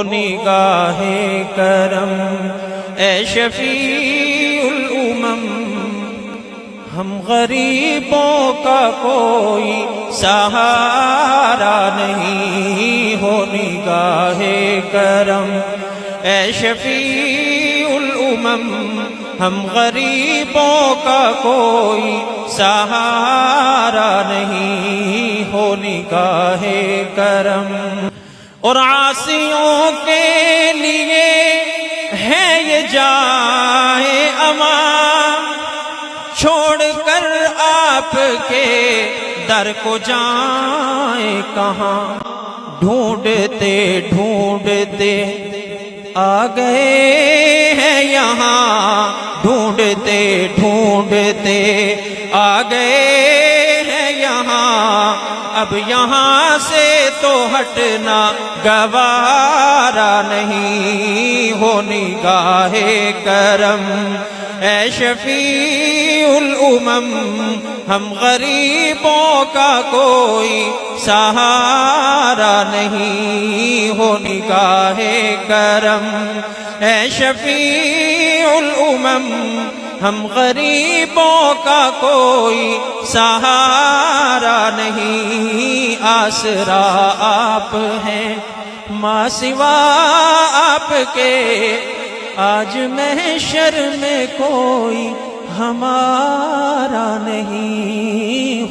نگاہ کرم اے شفیع الامم، ہم غریبوں کا کوئی سہارا نہیں، ہو نگاہ کرم اے شفیع الامم، ہم غریبوں کا کوئی سہارا نہیں، ہو نگاہ کرم۔ اور عاصیوں کے لیے ہے یہ جائے امان، چھوڑ کر آپ کے در کو جائیں کہاں، ڈھونڈتے ڈھونڈتے آ گئے ہیں یہاں، ڈھونڈتے ڈھونڈتے آ گئے ہیں یہاں، اب یہاں سے تو ہٹنا گوارا نہیں، ہو نگاہ کرم اے شفیع الامم، ہم غریبوں کا کوئی سہارا نہیں، ہو نگاہ کرم اے شفیع الامم، ہم غریبوں کا کوئی سہارا نہیں، آسرا آپ ہیں ماں سوا آپ کے، آج محشر میں کوئی ہمارا نہیں۔